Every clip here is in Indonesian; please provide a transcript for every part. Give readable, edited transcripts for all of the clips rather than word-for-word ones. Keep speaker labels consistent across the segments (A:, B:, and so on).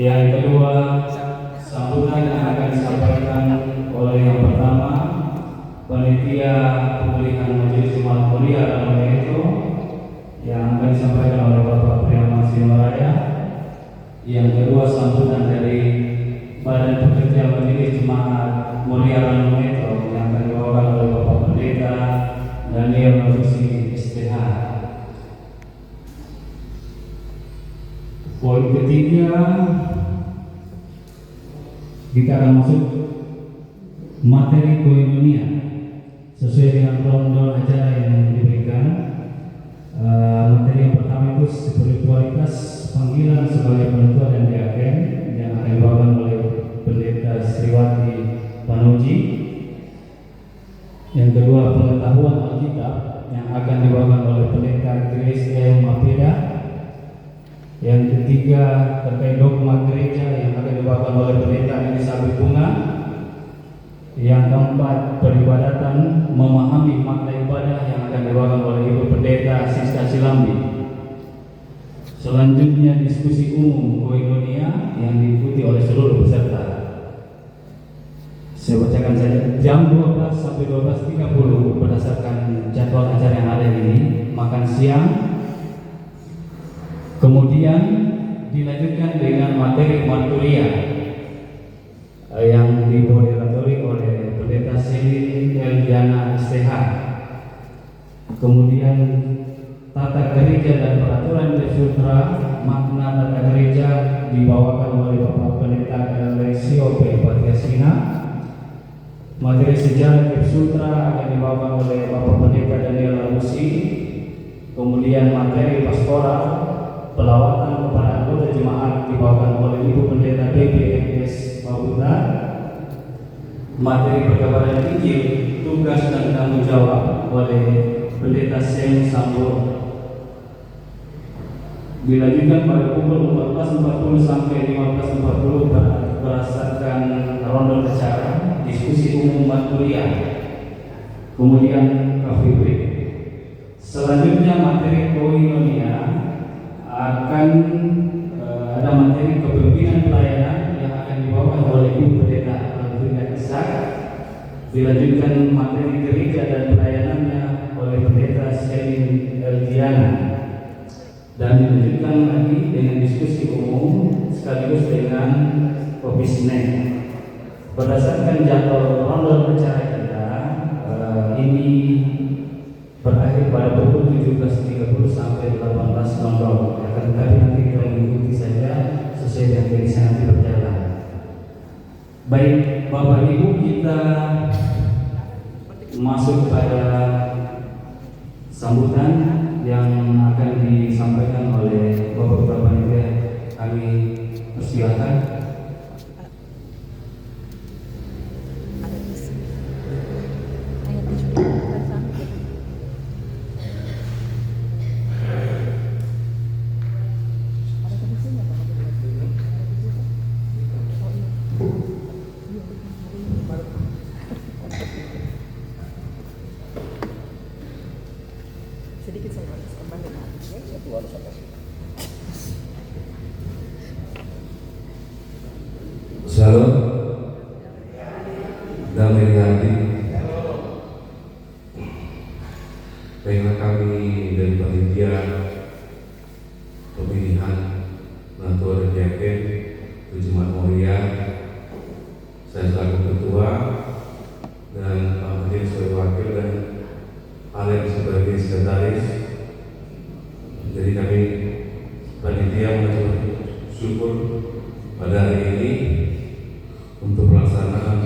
A: Yang kedua, sambutan yang akan disampaikan oleh yang pertama, panitia pemulihan Majelis Jumat Mulia Ranum Metro, yang akan disampaikan oleh Bapak Priaman Sinoraya. Yang kedua, sambutan dari Badan Pekerja Majelis Jumat Mulia Ranum Metro, yang akan dibawakan oleh Bapak Pendeta Daniel Malusi SPH. Poin ketiga, kita akan masuk materi koinonia sesuai dengan rundown acara yang diberikan. Materi yang pertama itu spiritualitas panggilan sebagai penutua dan diaken yang akan dibawakan oleh Pendeta Sriwati Panuji. Yang kedua, pengetahuan Alkitab yang akan dibawakan oleh Pendeta Grace M. Mapeda. Yang ketiga, terkait dogma gereja yang akan dibawakan oleh Pendeta Elisabeth Bunga. Yang keempat, peribadatan memahami makna ibadah yang akan dibawakan oleh Ibu Pendeta Siska Silambi. Selanjutnya, diskusi umum koinonia yang diikuti oleh seluruh peserta. Saya bacakan saja, jam 12 sampai 12.30 berdasarkan jadwal acara yang ada ini, makan siang. Kemudian dilanjutkan dengan materi manturia yang dimoderatori oleh Pendeta Selin Eldiana STH. Kemudian tata gereja dan peraturan Sutra, makna tata gereja dibawakan oleh Bapak Pendeta Alessio P. Patriasina. Materi sejarah Sutra akan dibawakan oleh Bapak Pendeta Daniel Lamusi. Kemudian materi pastoral pelawatan kepada anggota jemaat dibawakan oleh Ibu Pendeta BPMS Mabuta. Materi perkabaran Injil, tugas dan tanggung jawab oleh Pendeta Sem Sambur. Dilanjutkan pada pukul 14.40 sampai 15.40 berdasarkan ronde acara diskusi umum Manturia, kemudian coffee break. Selanjutnya materi koinonia akan ada materi kepemimpinan pelayanan yang akan dibawakan oleh Ibu Pendeta Alvina Ishak. Dilanjutkan materi gereja dan pelayanannya oleh Pendeta Selin Eldiana. Dan dilanjutkan lagi dengan diskusi umum sekaligus dengan kopi snack. Berdasarkan jadwal ronde acara kita, ini berakhir pada pukul 17.30 sampai 18.00. Akan tetapi nanti kita mengikuti saja sesuai dengan kondisi nanti berjalan. Baik Bapak Ibu, kita masuk pada sambutan yang akan disampaikan oleh Bapak Panitia. Kami persilakan.
B: Shalom, damai di hati. Baiklah, kami dari panitia pemilihan Natua dan Diaken Jumat Mulia, saya selaku ketua dan Pak Menteri sebagai wakil dan Alex sebagai sekretaris. Jadi kami panitia mengucap syukur pada hari ini untuk pelaksanaan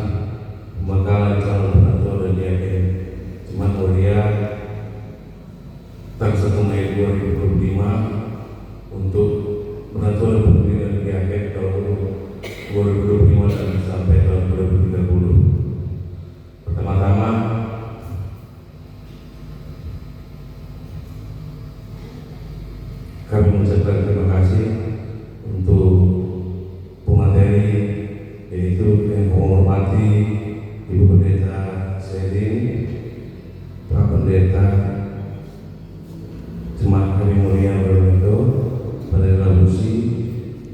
B: pembekalan calon penatua dan diaken Jumat Mulia tanggal 1 Mei 2025 untuk penatua dan pemilihan diaken tahun 2025 dan sampai tahun 2030. Pertama-tama kami mengucapkan terima kasih untuk pemateri, yaitu yang menghormati Ibu Pendeta Selin, Pak Pendeta Jemaat Kami Mulia Barometo, Pendeta Lamusi,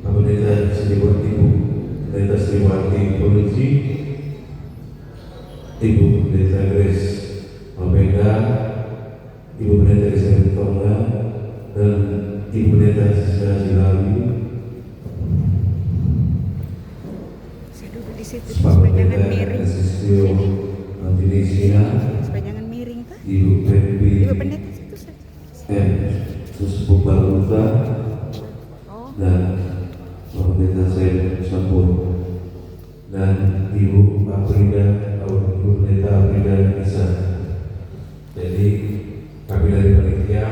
B: Pak Pendeta Sediwati Ibu Pendeta Grace Mapenda, Ibu Pendeta Elizabeth Tonga, dan Ibu Pendeta Siska Jilawi, Pak Pendeta Asistio Antinisina,
C: jangan miring Pak.
B: Ibu Pepi
C: Ibu pendeta itu saja.
B: Sesepuh Baruta, dan Pak Pendeta Said Sapur, dan Ibu Aprida atau Ibu Pendeta Aprida Isa. Jadi kami dari panitia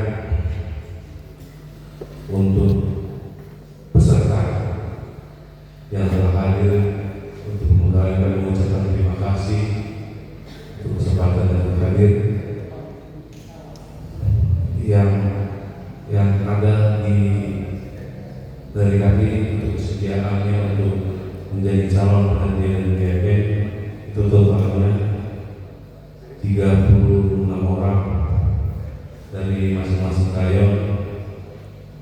B: untuk peserta yang telah hadir untuk mengkalikan mengucapkan terima kasih untuk kesempatan yang hadir yang ada dari kami untuk kesediaannya untuk menjadi calon penantian GP itu totalnya 36 orang dari masing-masing kayon,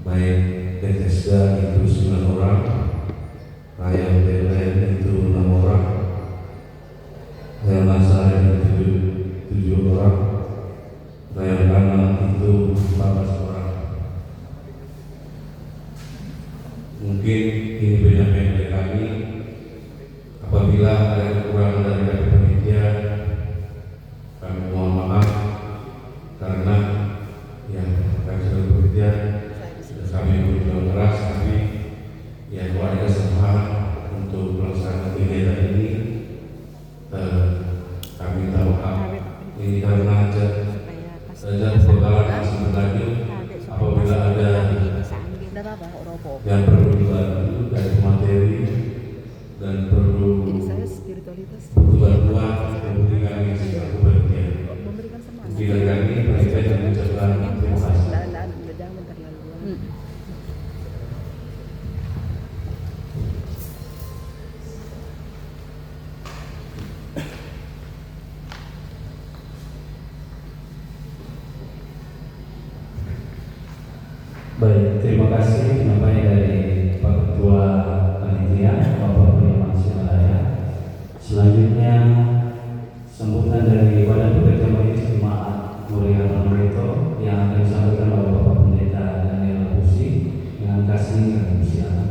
B: baik Bethesda itu 9 orang, Raya Bethlehem itu 6 orang, Raya Nazaret itu 7 orang, Raya Kana itu 14 orang. Mungkin ini penyampaian dari kami. Apabila ada kekurangan dari kami panitia, kami mohon maaf karena kami sudah bekerja dan kami berjuang keras, tapi kalau ada kesempatan untuk melaksanakan kegiatan ini, kami minta maaf. Ini karena saja bakalan masih berlanjut. Apabila ada yang perlu dibantu dari materi dan perlu bantuan yang kami selaku bagian. Bila kami mereka yang mengucapkan terima kasih.
A: Baik, terima kasih penyampaian dari Pak Ketua Panitia, Bapak Penyampaian Simalaya. Selanjutnya sambutan dari Badan Pekerja Majelis Jemaat Mulia Rameto yang akan disampaikan oleh Bapak Pendeta Daniel Pusi dengan kasih dan persiapan.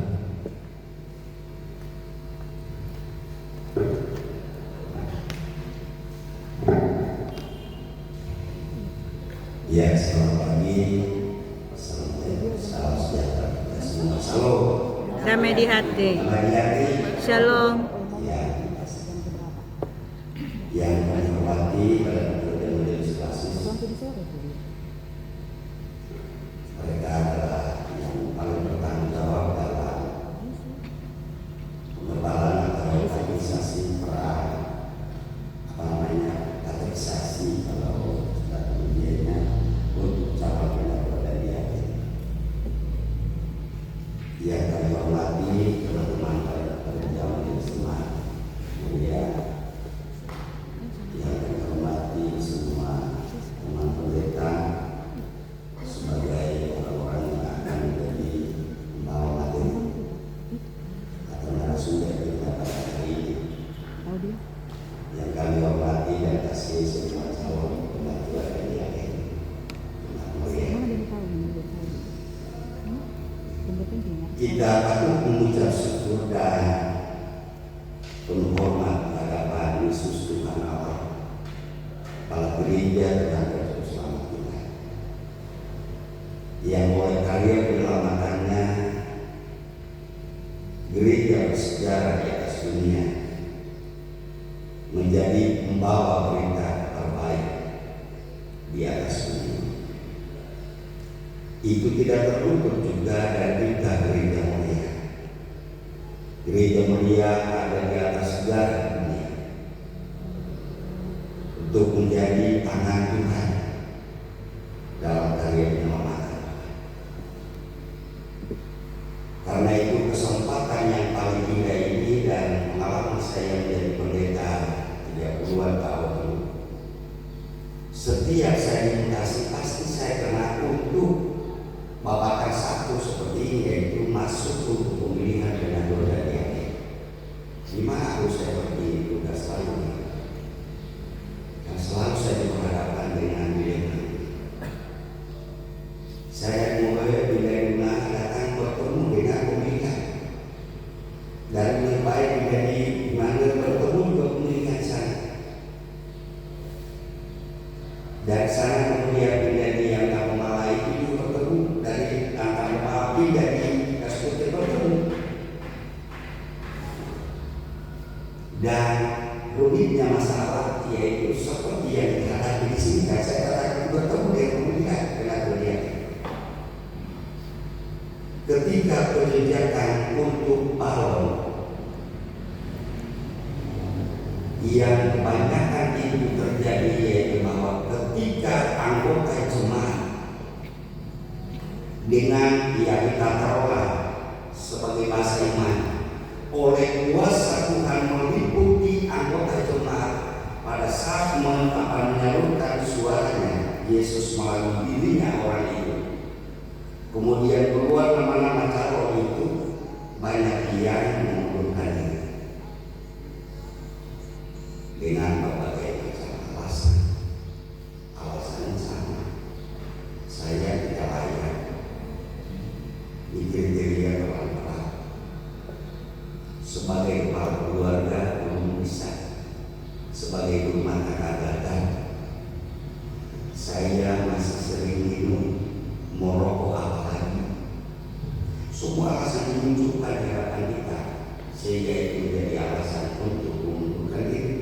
D: Ya, selamat pagi. Salam sejahtera kita semua. Salam.
C: Damai di hati.
D: Damai di hati.
C: Shalom.
D: Ya. Yang kami hormati pada pekerja majelis klasis. Mereka adalah yang paling bertanggung jawab dalam pengembangan atau organisasi kategorisasi kalau sudah kemudiannya untuk cabang pendapat dari hati. Yang kami hormati teman-teman pekerja majelis jemaat mulia, yang kami hormati semua teman pendeta sebagai orang-orang yang akan menjadi pembawa materi atau narasumber kita pada hari ini. Yang kami hormati dan kasih semua calon pembantu dan yakin kita patut mengucap syukur dan penuh hormat kehadapan Yesus Tuhan Allah, Kepala Gereja dan Kristus Selamat kita, yang oleh karya penyelamatannya gereja bersejarah di atas dunia menjadi pembawa berita terbaik di atas dunia. Itu tidak terukur juga dari berita gereja mulia. Gereja mulia ada di atas sejarah dunia untuk menjadi tangan Tuhan dalam karya penyelamatan. Karena itu kesempatan yang paling indah ini dan pengalaman saya menjadi pendeta 30-an tahun dulu, setiap saya dimutasi pasti saya kena untuk babakan satu seperti ini, yaitu masuk untuk pemilihan dengan doa dan yakin. Di mana harus saya pergi tugas lain? rumitnya masalah yaitu seperti yang dihadapi di sini. Saya katakan bertemu dengan kemudian ketika penyediakan untuk balon yang kebanyakan itu terjadi yaitu bahwa ketika anggota jemaat dengan kita taruhlah sebagai bahasa iman oleh kuasa Tuhan meliputi anggota jemaat pada saat menyalurkan suaranya, Yesus melalui dirinya orang itu. Kemudian keluar nama-nama calon itu, banyak yang mengundurkan diri dengan berbagai macam alasan. Alasannya sama, saya tidak layak di kriteria orang berat. Sebagai kepala keluarga belum bisa, sebagai rumah tangga gagal, saya masih sering minum, merokok apalagi. Semua alasan dimunculkan di hadapan kita, sehingga itu menjadi alasan untuk mengundurkan diri.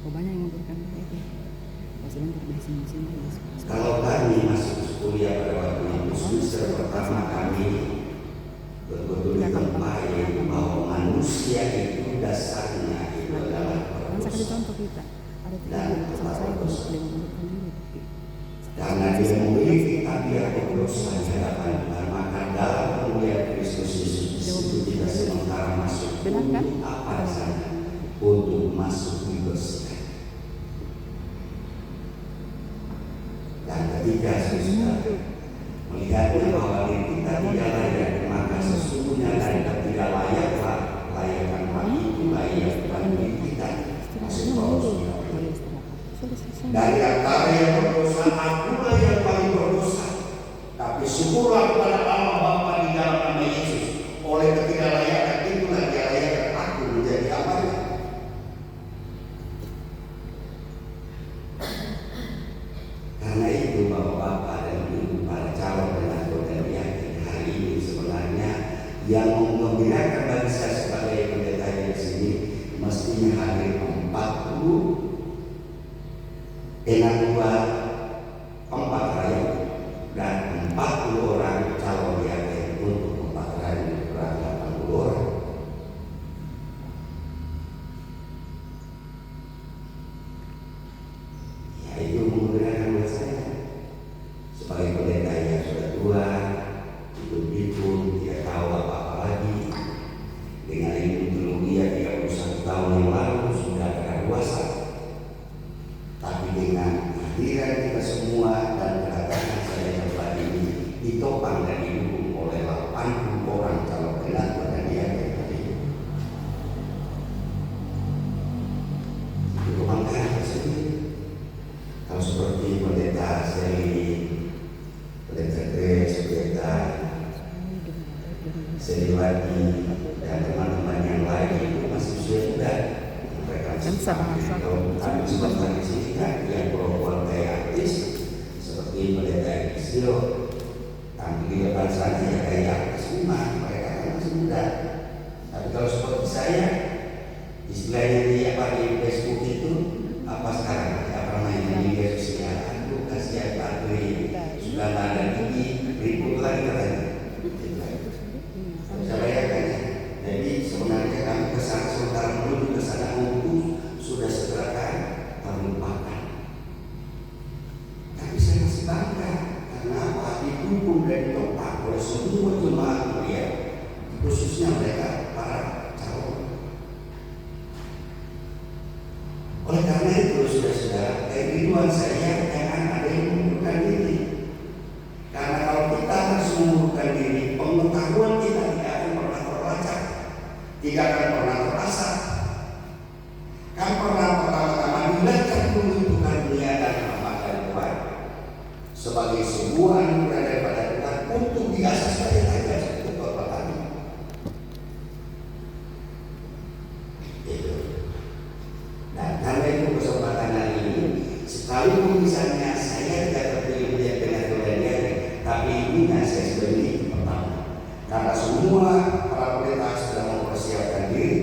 C: Banyak yang mengundurkan diri.
D: Kalau kami masuk kuliah pada waktu itu, semester pertama kami betul-betul ditempa yaitu bahwa manusia itu dasarnya itu adalah berdosa dan tetap berdosa. Karena dia memiliki tabiat berdosa di hadapan Tuhan, maka dalam kemuliaan Kristus Yesus itu tidak sementara masuk untuk apa saja, untuk masuk dibersihkan. Dan ketika sudah melihatnya bahwa diri kita tidak layak, maka sesungguhnya kita tidak layaklah layakkan hal itu layakkan diri kita. Masih Paulus dari antara yang berdosa, akulah yang paling berdosa. Tapi syukurlah kepada Allah Bapa di dalam nama Yesus. Oleh ketidaklayakan itulah dia layakkan aku menjadi apa-nya. Karena itu Bapak-bapak dan Ibu para calon dan anggota yakin hari ini sebenarnya yang mengembirakan bagi saya sebagai pendeta di sini mestinya hadir 40 dengan 4 rakyat dan 40 orang calon yakin untuk 4 hari kurang 80 orang. Ya itu menggunakan buat saya sebagai pendeta yang sudah tua, hidup tidak tahu apa-apa lagi. Dengan ilmu teologi yang 31 tahun yang lalu sudah dewasa. Tapi dengan kehadiran kita semua dan kedatangan saya pribadi ini ditopang dan didukung oleh 80 orang calon pendeta dan diaken tadi. Itu banggaan tersendiri. Kalau seperti pendeta Seli, pendeta Grace, pendeta Seliwati dan teman-teman yang lain itu masih sudah mereka kami sebutkan di sini kan yang perempuan kayak artis seperti pendeta Ekisio, tampil di depan sana ya kayak artis rumah, mereka kan masih muda. Tapi kalau seperti saya, istilahnya di di Facebook itu apa sekarang apa namanya di media sosial, aduh kasihan Pak Dwi sudah nggak ada tinggi ribut lagi katanya. Saya bayangkan ya. Jadi sebenarnya kami kesana sementara menuju ke sana untuk sudah segerakan terlupakan. Tapi saya masih bangga karena apa? Didukung dan ditopang oleh semua jemaat mulia, khususnya mereka para calon. Oleh karena itu saudara-saudara, kerinduan saya jangan ada yang mengundurkan diri. Karena kalau kita harus mengundurkan diri, pengetahuan kita tidak akan pernah terlacak, tidak akan pernah terasa. Kan pernah pertama-tama dilacak dulu dunia dan rahmat Tuhan sebagai sebuah anugerah daripada Tuhan untuk diasah sebagai tabiat untuk berpertani. Itu. Dan karena itu kesempatan hari ini, sekalipun misalnya saya tidak terpilih menjadi pengajar, tapi ini saya sudah pertama. Karena semua para pendeta sudah mempersiapkan diri,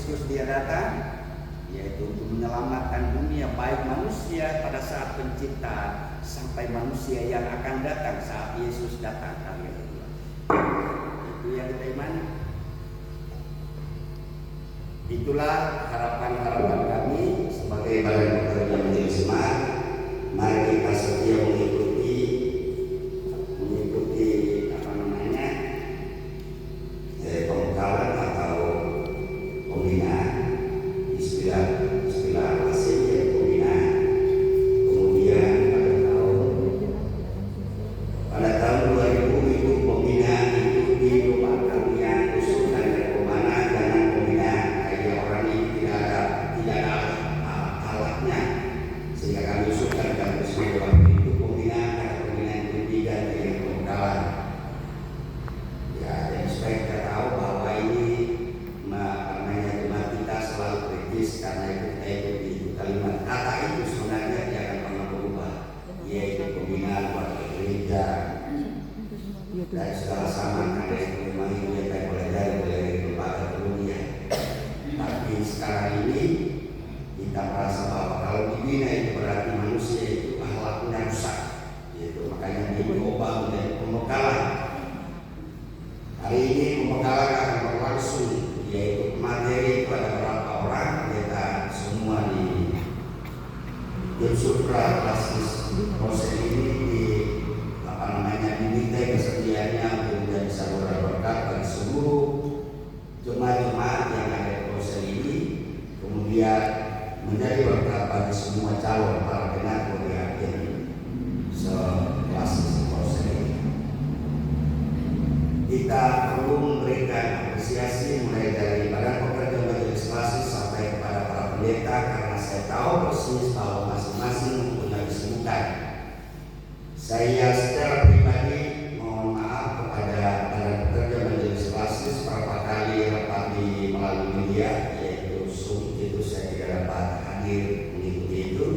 D: Kristus dia datang, yaitu untuk menyelamatkan dunia, baik manusia pada saat penciptaan sampai manusia yang akan datang saat Yesus datang kali kedua. Itu yang kita imani. Itulah harapan-harapan kami sebagai badan pekerja Majelis Jemaat. Mari kita setia mengikuti apa namanya pembekalan atau pembinaan, istilah asing ya, pembinaan. Kemudian pada tahun 2000 itu pembinaan itu dilupakan yang usulan dan kemana dengan pembinaan kayak orang ini tidak ada alatnya, sehingga kami usulkan dan usulkan itu pembinaan itu diganti dengan pembekalan. Ya, dan supaya kita tahu bahwa ini namanya jemaat kita selalu kritis karena itu kalimat kata itu sebenarnya tidak akan pernah berubah, yaitu pembinaan warga gereja dan segala sama karena itu memang itu yang kita pelajari dari lembaga dunia. Tapi sekarang ini kita merasa bahwa kalau dibina itu berarti manusia itu akhlaknya rusak, yaitu makanya diubah menjadi pembekalan. Hari ini pembekalan akan berlangsung, yaitu materi pada beberapa orang kita semua di Yusufra Klasis proses ini diminta kesediaannya untuk menjadi saluran berkat bagi seluruh jemaat-jemaat yang ada di proses ini, kemudian menjadi berkat bagi semua calon para penatua yang Klasis proses ini. Kita perlu memberikan apresiasi mulai dari badan pekerja Majelis Klasis sampai kepada para pendeta, karena saya tahu persis bahwa masing-masing punya kesibukan. Saya secara pribadi mohon maaf kepada badan pekerja Majelis Klasis beberapa kali rapat di melalui media, yaitu Zoom, itu saya tidak dapat hadir mengikuti itu.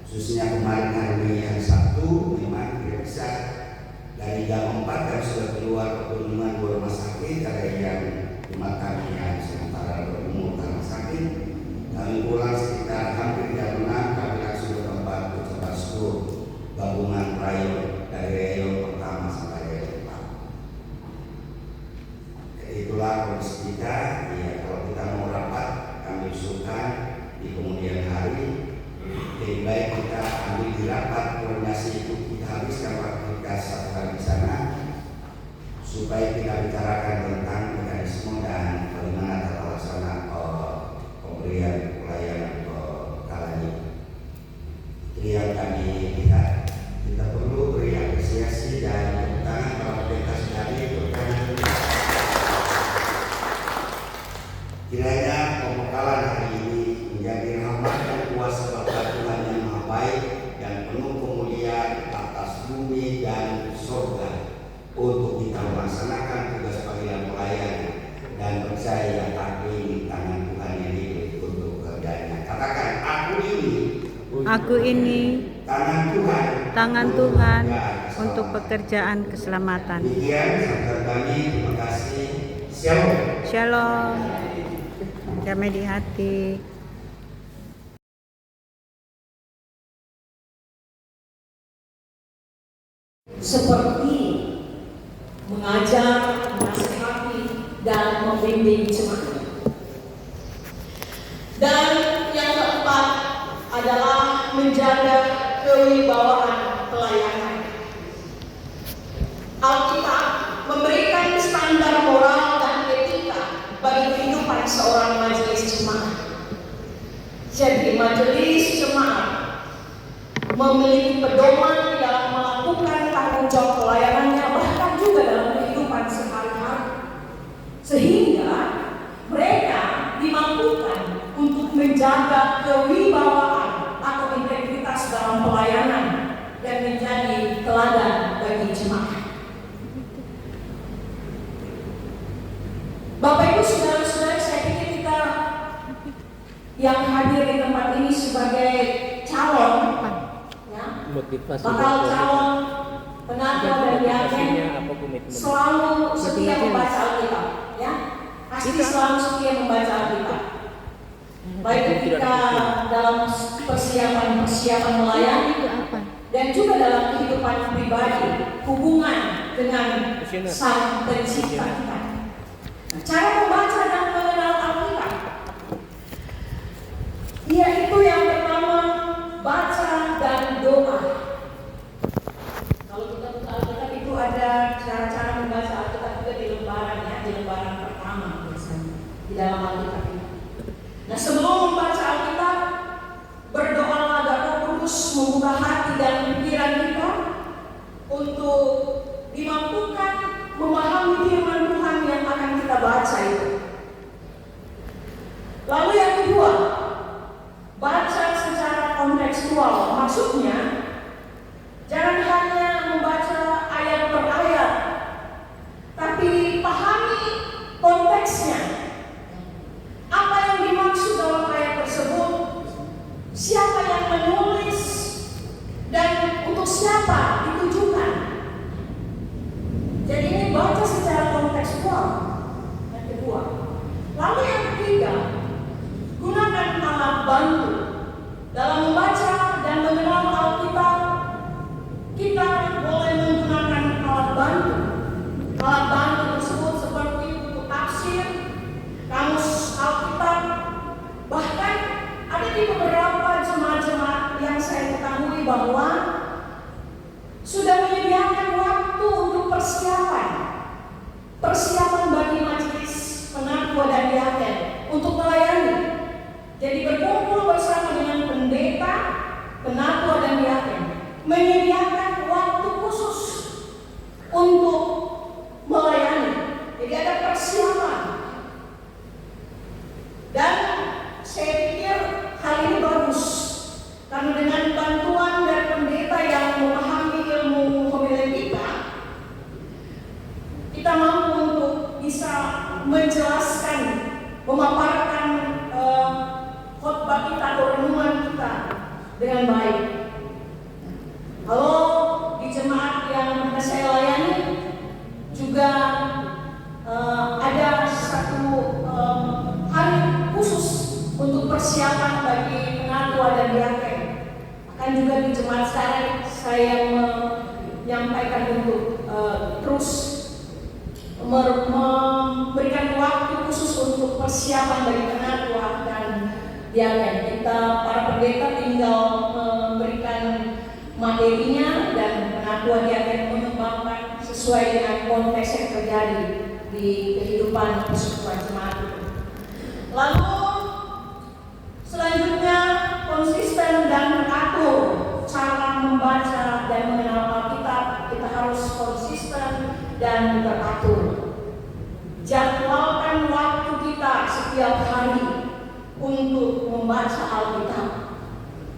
D: Khususnya kemarin hari Sabtu memang tidak bisa. Dari jam 4 kami sudah keluar ke kunjungan dua rumah sakit, ada yang rumah kami yang sementara berumur rumah sakit. Kami pulang sekitar hampir jam 6, kami langsung ke tempat ucapan syukur gabungan rayon dari rayon pertama sampai rayon 4. Itulah kondisi kita. Ya, kalau kita mau rapat, kami usulkan di kemudian hari lebih baik kita ambil di rapat koordinasi itu, kita habiskan waktu kita satu kali di sana supaya kita bicarakan tentang mekanisme dan bagaimana tata laksana pemberian pelayanan pembekalan ini. Itu yang kami lihat. Kita perlu beri apresiasi dan tepuk tangan para pendeta sekali kiranya pembekalan hari ini menjadi rahmat dan kuasa berkat Tuhan yang Maha Baik dan penuh kemuliaan atas bumi dan surga untuk kita melaksanakan tugas panggilan pelayanan dan percaya aku ini tangan Tuhan yang hidup untuk kerjanya. Katakan, aku ini tangan Tuhan
C: untuk pekerjaan keselamatan.
D: Demikian sampai kami, terima kasih. Shalom.
C: Shalom. Damai di hati.
E: Seperti mengajar, menasihati, dan membimbing jemaat. Dan yang keempat adalah menjaga kewibawaan pelayanan. Alkitab memberikan standar moral dan etika bagi kehidupan seorang majelis jemaat. Jadi majelis jemaat memiliki pedoman di dalam melakukan tanggung jawab pelayanannya, bahkan juga dalam kehidupan sehari-hari, sehingga mereka dimampukan untuk menjaga kewibawaan atau integritas dalam pelayanan dan menjadi teladan bagi jemaat. Bapak Ibu saudara-saudara, saya pikir kita yang hadir di tempat ini sebagai calon, bakal calon penatua dan diaken selalu setia membaca Alkitab, ya, pasti selalu setia membaca Alkitab. baik ketika dalam persiapan melayani dan juga dalam kehidupan pribadi, hubungan dengan Sang Pencipta kita. Nah, cara membaca dan mengenal Alkitab, yaitu yang pertama, baca dan doa. Kalau kita buka Alkitab itu ada cara-cara membaca Alkitab juga di lembaran, ya, di lembaran pertama biasanya di dalam Alkitab itu. Nah, sebelum membaca Alkitab, berdoalah agar Roh Kudus membuka hati dan pikiran kita untuk dimampukan memahami firman Tuhan yang akan kita baca itu. Lalu yang kedua, baca secara kontekstual. Maksudnya, jangan hanya membaca ayat per ayat, tapi pahami konteksnya. Apa yang dimaksud dalam ayat tersebut? Siapa yang menulis? Dan untuk siapa ditujukan? Jadi ini baca secara kontekstual. Yang kedua. Lalu yang ketiga, gunakan alat bantu. Dalam membaca dan mengenal Alkitab, kita boleh menggunakan alat bantu. Alat bantu tersebut seperti buku tafsir, kamus Alkitab, bahkan ada di beberapa jemaat-jemaat yang saya ketahui bahwa sudah menyediakan waktu untuk persiapan bagi majelis penatua dan diaken untuk melayani. Jadi berkumpul bersama dengan pendeta, penatua dan diaken, menyediakan waktu khusus untuk melayani. Jadi ada persiapan. Dan saya pikir hal ini bagus, karena dengan bantuan dari pendeta yang memahami ilmu homiletika, kita mampu untuk bisa menjelaskan, memaparkan khotbah kita atau renungan kita dengan baik. Kalau di jemaat yang saya layani juga ada satu hari khusus untuk persiapan bagi penatua dan diaken. Akan juga di jemaat sekarang saya menyampaikan untuk terus memberikan waktu khusus untuk persiapan bagi penatua dan diaken. Kita para pendeta tinggal memberikan materinya dan penatua diaken mengembangkan sesuai dengan konteks yang terjadi di kehidupan persekutuan jemaat. Lalu selanjutnya, konsisten dan teratur cara membaca dan mengenal Alkitab. Kita harus konsisten dan teratur. Jadwalkan waktu kita setiap hari untuk membaca Alkitab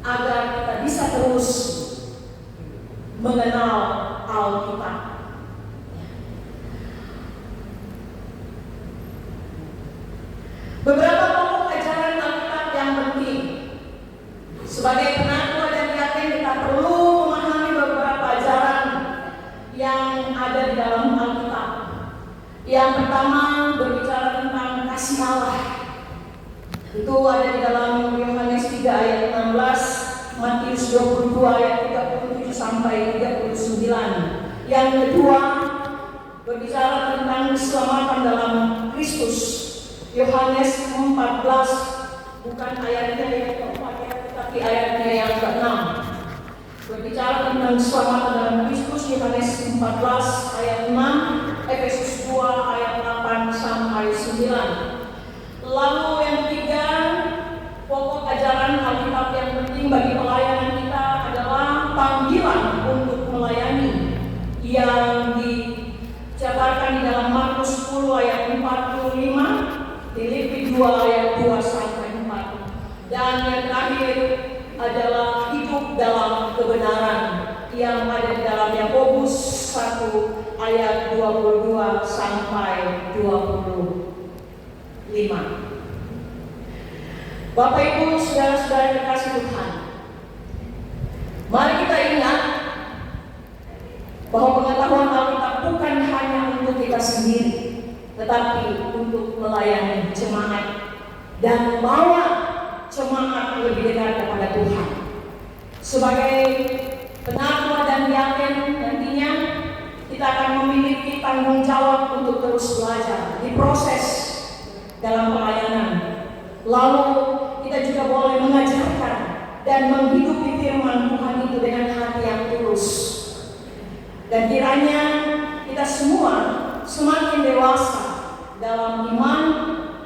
E: agar kita bisa terus mengenal Alkitab. Beberapa pokok ajaran Alkitab yang penting. Sebagai penatua dan diaken, kita perlu memahami beberapa ajaran yang ada di dalam Alkitab. Yang pertama berbicara tentang kasih Allah. Itu ada di dalam Yohanes 3 ayat 16, Matius 22 ayat 37 sampai 39. Yang kedua berbicara tentang keselamatan dalam Kristus. Yohanes 14, bukan ayatnya yang keempat ya, tetapi ayatnya yang ke-6. Berbicara tentang keselamatan dalam Kristus, Yohanes 14 ayat 6, Efesus 2 ayat 8 sampai 9. Lalu yang ketiga, pokok ajaran Alkitab yang penting bagi pelayanan kita adalah panggilan untuk melayani yang dijabarkan di dalam Markus 10 ayat 45, Filipi 2 ayat 2 sampai 4. Dan yang terakhir adalah hidup dalam kebenaran yang ada di dalam Yakobus 1 ayat 22 sampai 25. Bapak Ibu, saudara-saudara dikasih Tuhan, mari kita ingat bahwa pengetahuan Alkitab bukan hanya untuk kita sendiri, tetapi untuk melayani jemaat dan membawa semangat lebih dekat kepada Tuhan. Sebagai penakwa dan diaken, nantinya kita akan memiliki tanggung jawab untuk terus belajar, diproses dalam pelayanan. Lalu kita juga boleh mengajarkan dan menghidupi firman Tuhan itu dengan hati yang tulus. Dan kiranya kita semua semakin dewasa dalam iman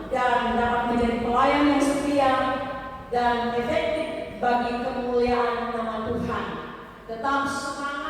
E: dan dapat menjadi pelayan yang setia dan efektif bagi kemuliaan nama Tuhan. Tetap semangat.